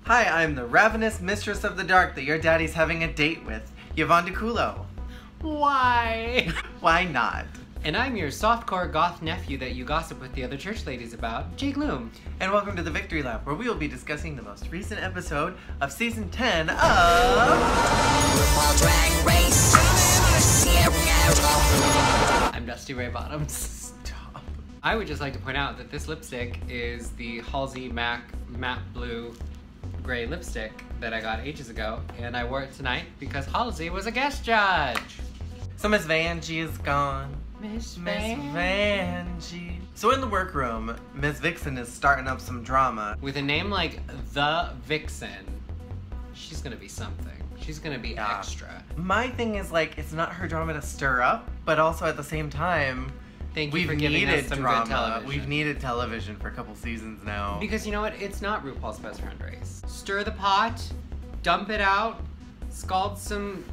Hi, I'm the ravenous mistress of the dark that your daddy's having a date with, Yvonnedeculo. Why? Why not? And I'm your softcore goth nephew that you gossip with the other church ladies about, Jgluum. And welcome to the Victory Lap, where we will be discussing the most recent episode of Season 10 of... RuPaul's Drag Race. I'm Dusty Ray Bottoms. Stop. I would just like to point out that this lipstick is the Halsey MAC matte blue gray lipstick that I got ages ago, and I wore it tonight because Halsey was a guest judge. So Miss Vanjie is gone. Miss Vanjie. So in the workroom, Miss Vixen is starting up some drama. With a name like The Vixen, she's gonna be something. She's gonna be extra. My thing is, like, it's not her drama to stir up, but also at the same time, Thank you for giving us some good television. We've needed television for a couple seasons now. Because you know what? It's not RuPaul's Best Friend Race. Stir the pot, dump it out, scald some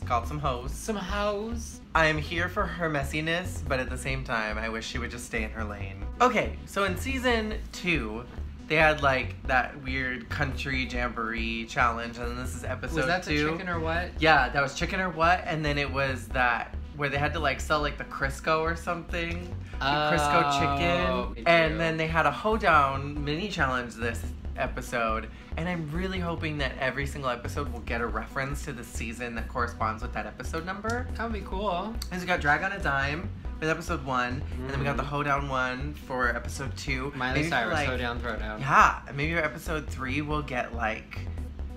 hoes. I am here for her messiness, but at the same time, I wish she would just stay in her lane. Okay, so in season 2, they had like that weird country jamboree challenge, and then this is episode 2. Was that the chicken or what? Yeah, that was chicken or what, and then it was that where they had to like sell like the Crisco or something. The Crisco chicken. And then they had a hoedown mini challenge this episode, and I'm really hoping that every single episode will get a reference to the season that corresponds with that episode number. That would be cool. Because we got Drag on a Dime with episode 1, and then we got the hoedown one for episode 2. Miley Cyrus, hoedown, throwdown. Yeah, and maybe our episode 3 will get like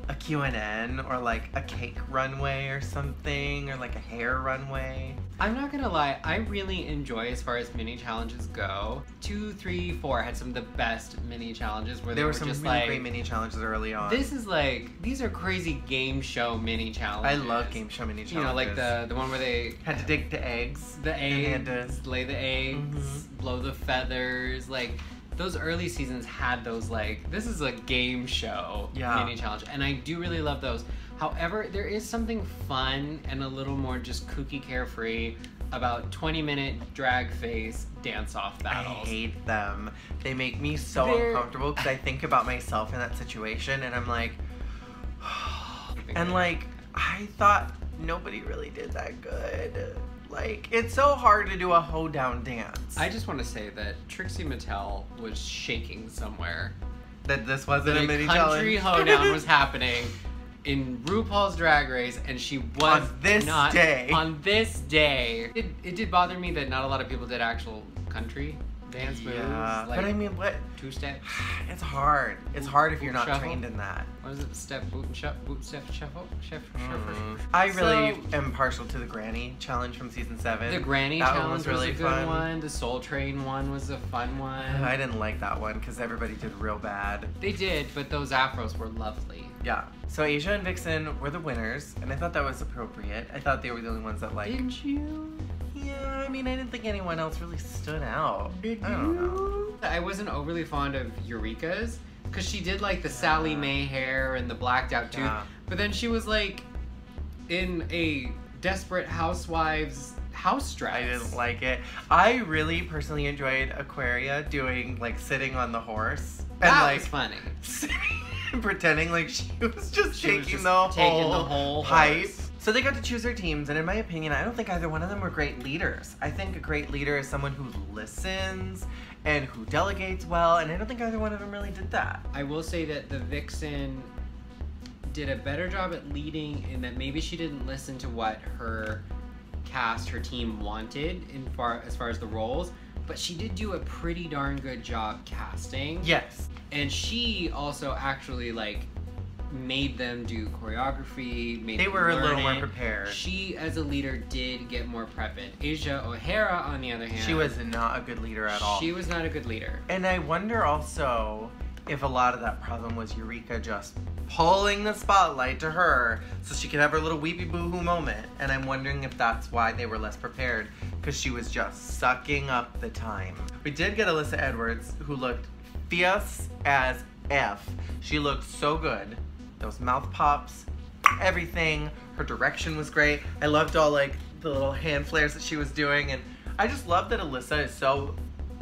a Q&N or like a cake runway or something, or like a hair runway. I'm not gonna lie, I really enjoy as far as mini challenges go. 2, 3, 4 had some of the best mini challenges where there were just some really like, great mini challenges early on. This is like, these are crazy game show mini challenges. I love game show mini challenges. You know, like the one where they had to dig the eggs. The eggs, and lay the eggs, blow the feathers, like those early seasons had those like, this is a game show mini challenge, and I do really love those. However, there is something fun and a little more just kooky carefree about 20-minute drag face dance-off battles. I hate them. They make me so uncomfortable because I think about myself in that situation and I'm like, and like, I thought nobody really did that good. Like, it's so hard to do a hoedown dance. I just want to say that Trixie Mattel was shaking somewhere. That this wasn't a mini challenge. Country hoedown was happening in RuPaul's Drag Race, and she was on this day. It did bother me that not a lot of people did actual country dance moves. Yeah, like but I mean, what? 2 steps. It's hard. It's hard if you're not shuffle. Trained in that. What is it? Step, boot, and shuffle, boot, step, shuffle, I really am partial to the Granny challenge from season 7. The Granny that challenge one was really a good fun. one. The Soul Train one was a fun one. I didn't like that one because everybody did real bad. They did, but those afros were lovely. Yeah. So Asia and Vixen were the winners, and I thought that was appropriate. I thought they were the only ones that like. Didn't you? Yeah, I mean, I didn't think anyone else really stood out. Did I don't know. I wasn't overly fond of Eureka's because she did like the Sally Mae hair and the blacked out tooth, but then she was like in a Desperate Housewives house dress. I didn't like it. I really personally enjoyed Aquaria doing like sitting on the horse and that like was funny. Pretending like she was just taking the whole hype. So they got to choose their teams, and in my opinion, I don't think either one of them were great leaders. I think a great leader is someone who listens and who delegates well, and I don't think either one of them really did that. I will say that the Vixen did a better job at leading in that maybe she didn't listen to what her cast, her team wanted as far as the roles, but she did do a pretty darn good job casting. Yes. And she also actually like made them do choreography, they were a little more prepared. She, as a leader, did get more prep in. Asia O'Hara, on the other hand, she was not a good leader at all. She was not a good leader. And I wonder also if a lot of that problem was Eureka just pulling the spotlight to her so she could have her little weepy boo-hoo moment. And I'm wondering if that's why they were less prepared, because she was just sucking up the time. We did get Alyssa Edwards, who looked fierce as F. She looked so good. Those mouth pops, everything. Her direction was great. I loved all like the little hand flares that she was doing, and I just love that Alyssa is so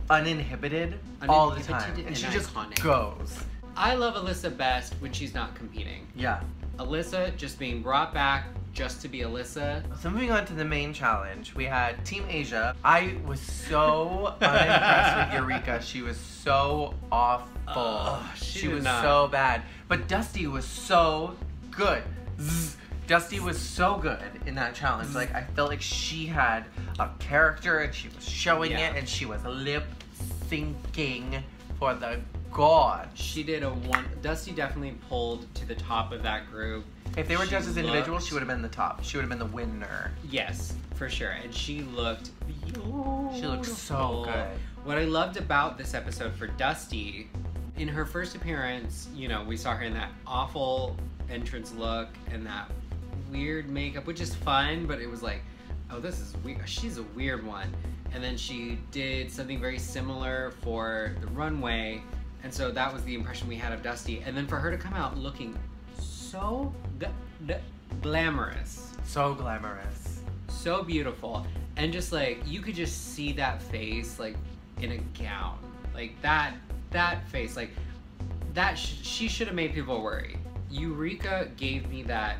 uninhibited all the time, and she just goes. I love Alyssa best when she's not competing. Yeah. Alyssa just being brought back just to be Alyssa. So moving on to the main challenge, we had Team Asia. I was so unimpressed with Eureka. She was so awful. She was so bad. But Dusty was so good. Dusty was so good in that challenge. Like, I felt like she had a character and she was showing it and she was lip syncing for the god. She did Dusty definitely pulled to the top of that group. If they were judged as individuals, she would have been the top. She would have been the winner. Yes, for sure. And she looked beautiful. She looked so good. What I loved about this episode for Dusty, in her first appearance, you know, we saw her in that awful entrance look and that weird makeup, which is fun, but it was like, oh, this is weird. She's a weird one. And then she did something very similar for the runway. And so that was the impression we had of Dusty. And then for her to come out looking so glamorous. So glamorous. So beautiful. And just like, you could just see that face like in a gown. Like that face, like that, she should have made people worry. Eureka gave me that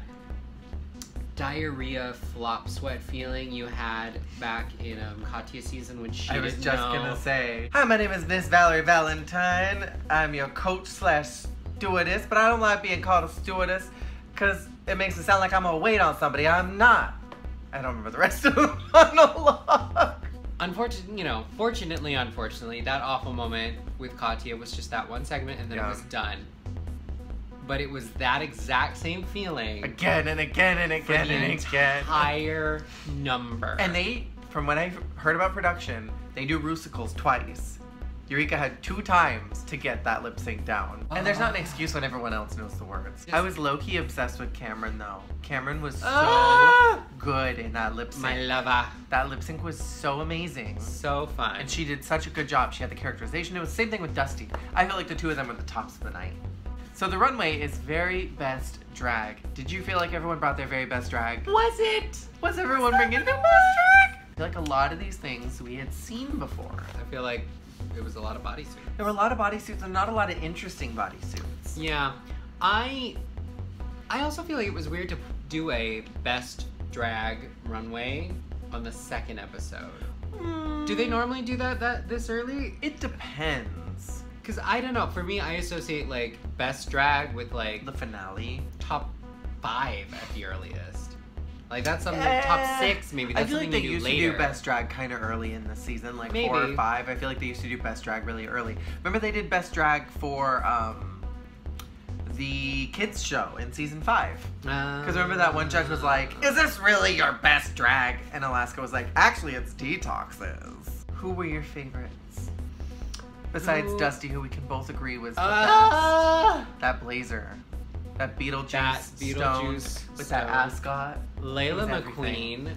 diarrhea flop sweat feeling you had back in Katya season when she I was just gonna say, hi, my name is Miss Valerie Valentine. I'm your coach / stewardess, but I don't like being called a stewardess because it makes it sound like I'm gonna wait on somebody. I'm not. I don't remember the rest of the monologue. Fortunately, that awful moment with Katya was just that one segment and then it was done. But it was that exact same feeling. Again and again and again and again. Entire number. And they, from when I heard about production, they do Rusicals twice. Eureka had 2 times to get that lip sync down. And there's not an excuse when everyone else knows the words. I was low-key obsessed with Cameron though. Cameron was so good in that lip sync. My lover. That lip sync was so amazing. So fun. And she did such a good job. She had the characterization. It was the same thing with Dusty. I feel like the 2 of them were the tops of the night. So the runway is very best drag. Did you feel like everyone brought their very best drag? Was it? Was everyone bringing their best drag? I feel like a lot of these things we had seen before. I feel like it was a lot of bodysuits. There were a lot of bodysuits and not a lot of interesting bodysuits. Yeah. I also feel like it was weird to do a best drag runway on the 2nd episode. Do they normally do that this early? It depends. Because I don't know. For me, I associate like best drag with like the finale. Top 5 at the earliest. Like that's something top 6 maybe. That's I feel like something they used later. to do best drag kind of early in the season, like maybe. 4 or 5. I feel like they used to do best drag really early. Remember they did best drag for the kids show in season 5. Because remember that one judge was like, "Is this really your best drag?" And Alaska was like, "Actually, it's Detox's." Who were your favorites? Besides Dusty, who we can both agree was the best. That blazer. That Beetlejuice stone with that ascot. Layla McQueen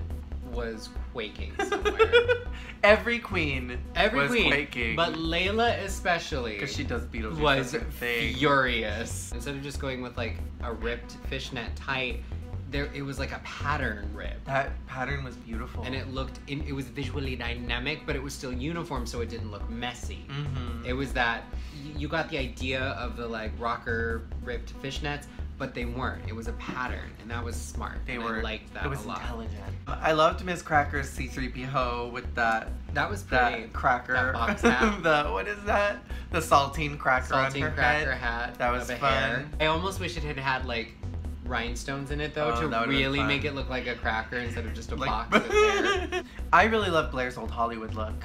was quaking somewhere. Every queen was quaking. But Layla especially. Because she does Beetlejuice. Was furious. Instead of just going with like a ripped fishnet tight, it was like a pattern rip. That pattern was beautiful. And it was visually dynamic, but it was still uniform, so it didn't look messy. Mm-hmm. It was that, you got the idea of the like rocker ripped fishnets, but they weren't. It was a pattern, and that was smart. I liked that a lot. It was intelligent. I loved Miss Cracker's C-3PO with that. That was pretty. That cracker. That box hat. What is that? The saltine cracker on her cracker head. hat. That was fun. I almost wish it had had like rhinestones in it though, to really make it look like a cracker instead of just a box of hair. I really love Blair's old Hollywood look.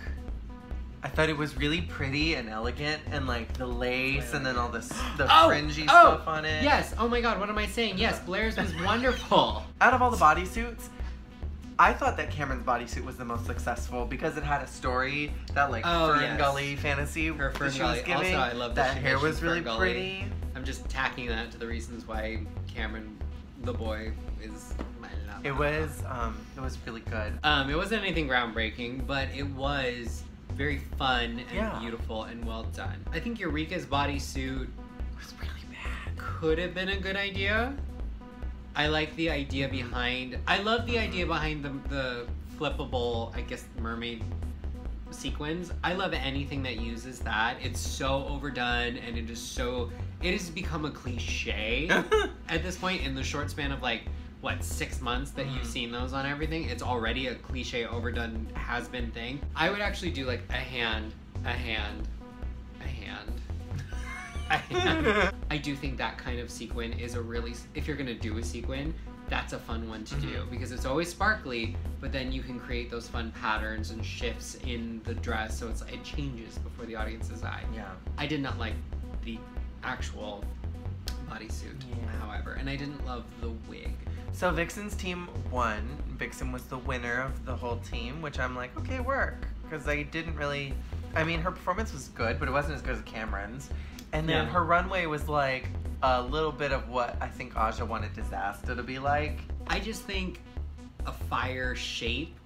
I thought it was really pretty and elegant, and like the lace and then all the fringy stuff on it. Yes. Oh my god, what am I saying? Yes, Blair's was wonderful. Out of all the bodysuits, I thought that Cameron's bodysuit was the most successful because it had a story, that like Fern Gully fantasy her Fern she Gully. was giving. Also, I love that hair was really pretty. I'm just tacking that to the reasons why Cameron, the boy, is my love. It was really good. It wasn't anything groundbreaking, but it was very fun and beautiful and well done. I think Eureka's bodysuit was really bad. Could have been a good idea. I like the idea behind. I love the idea behind the flippable, I guess, mermaid sequins. I love anything that uses that. It's so overdone and it is so It has become a cliche at this point in the short span of like, what, 6 months that you've seen those on everything. It's already a cliche, overdone, has-been thing. I would actually do like a hand. I do think that kind of sequin is a really, if you're gonna do a sequin, that's a fun one to do because it's always sparkly, but then you can create those fun patterns and shifts in the dress so it changes before the audience's eye. Yeah. I did not like the actual bodysuit, however, and I didn't love the wig. So Vixen's team won. Vixen was the winner of the whole team, which I'm like, okay, work. Because I didn't really, I mean, her performance was good, but it wasn't as good as Cameron's. And then her runway was like a little bit of what I think Aja wanted Disaster to be like. I just think a fire shape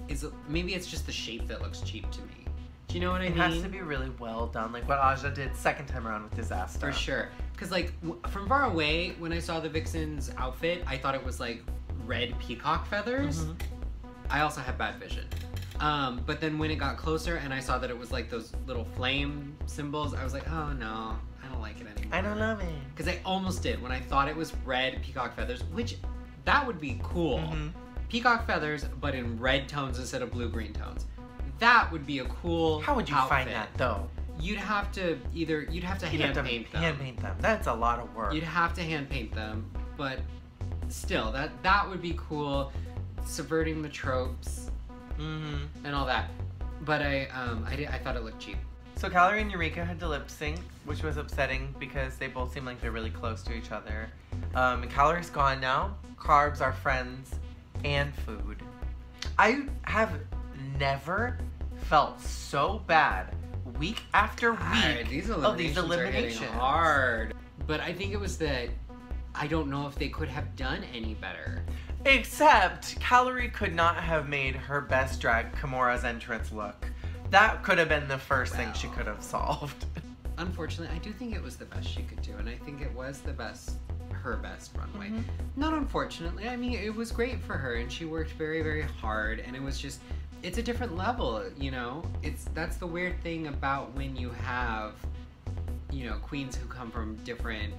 is, maybe it's just the shape that looks cheap to me. Do you know what I mean? It has to be really well done, like what Aja did second time around with Disaster. For sure. Because like, from far away, when I saw the Vixen's outfit, I thought it was like red peacock feathers. I also have bad vision. But then when it got closer and I saw that it was like those little flame symbols, I was like, oh no, I don't like it anymore. I don't love it. Because I almost did when I thought it was red peacock feathers, which that would be cool. Peacock feathers, but in red tones instead of blue-green tones. That would be a cool How would you outfit. find that though? You'd have to hand paint them. Hand paint them. That's a lot of work. You'd have to hand paint them, but still, that would be cool. Subverting the tropes and all that. But I thought it looked cheap. So Calorie and Eureka had to lip sync, which was upsetting because they both seem like they're really close to each other. And Calorie's gone now. Carbs are friends and food. I have never felt so bad week after week of these eliminations. Are hard. But I think it was that I don't know if they could have done any better. Except Calorie could not have made her best drag Kimura's entrance look. That could have been the first thing she could have solved. Unfortunately, I do think it was the best she could do, and I think it was her best runway. Not unfortunately, I mean, it was great for her, and she worked very, very hard, and it was just, it's a different level, you know? That's the weird thing about when you have, you know, queens who come from different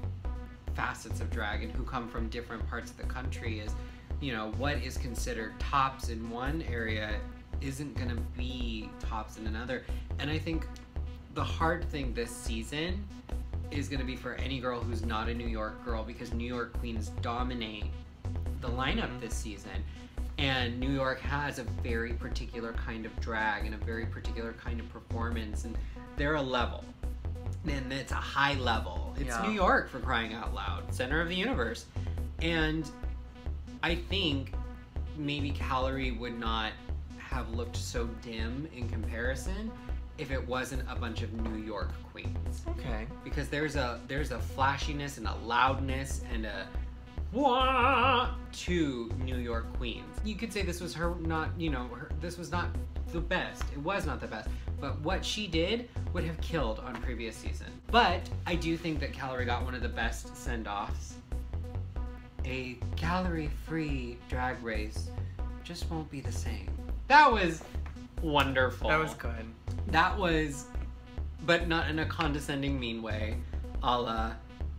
facets of drag and who come from different parts of the country is, you know, what is considered tops in one area isn't gonna be tops in another. And I think the hard thing this season is gonna be for any girl who's not a New York girl, because New York queens dominate the lineup this season. And New York has a very particular kind of drag and a very particular kind of performance, and they're a level. And it's a high level. It's New York, for crying out loud. Center of the universe. And I think maybe Calorie would not have looked so dim in comparison if it wasn't a bunch of New York queens. Okay. Because there's a flashiness and a loudness and a wah to New York queens. You could say this was her not, you know, this was not the best. It was not the best. But what she did would have killed on previous season. But I do think that Calorie got one of the best send-offs. A calorie-free drag race just won't be the same. That was wonderful. That was good. That was, but not in a condescending, mean way. A la,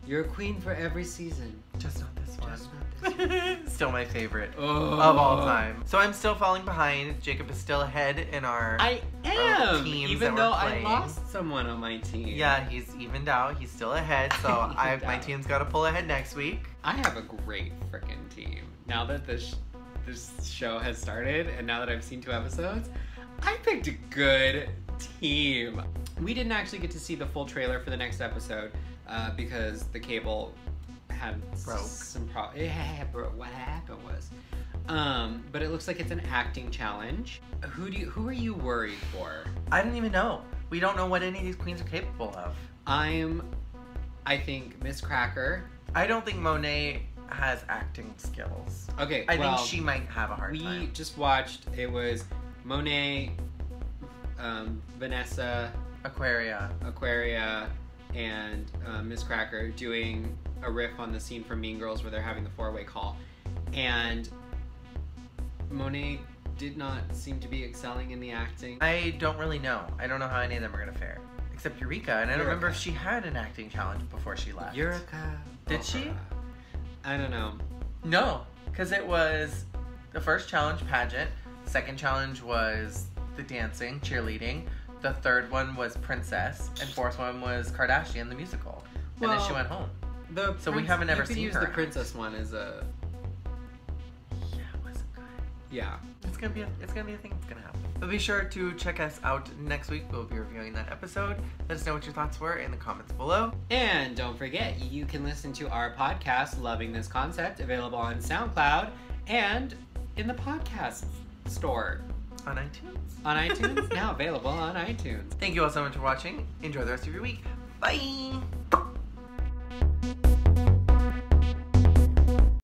you're a queen for every season. Just not this one. Just not this one. Still my favorite of all time. So I'm still falling behind. Jacob is still ahead in our teams, even though I lost someone on my team. Yeah, he's evened out. He's still ahead. So my team's got to pull ahead next week. I have a great freaking team. Now that this show has started, and now that I've seen 2 episodes, I picked a good team. We didn't actually get to see the full trailer for the next episode because the cable had some problems. What happened was, but it looks like it's an acting challenge. Who are you worried for? I don't even know. We don't know what any of these queens are capable of. I think Miss Cracker. I don't think Monet has acting skills. Okay, I think she might have a hard time. We just watched, it was Monet, Vanessa, Aquaria, and Miss Cracker doing a riff on the scene from Mean Girls where they're having the 4-way call. And Monet did not seem to be excelling in the acting. I don't really know. I don't know how any of them are going to fare. Except Eureka, and I don't remember if she had an acting challenge before she left. Eureka. Did she? I don't know. No, because it was the first challenge, pageant. Second challenge was the dancing, cheerleading. The third one was princess, and fourth one was Kardashian, the musical. And then she went home. So we haven't ever seen her. You could use the princess one as a... Yeah, it wasn't good. Yeah. It's gonna be a thing. It's gonna happen. But be sure to check us out next week. We'll be reviewing that episode. Let us know what your thoughts were in the comments below. And don't forget, you can listen to our podcast, Loving This Concept, available on SoundCloud and in the podcast store. On iTunes? On iTunes? Now available on iTunes. Thank you all so much for watching. Enjoy the rest of your week. Bye!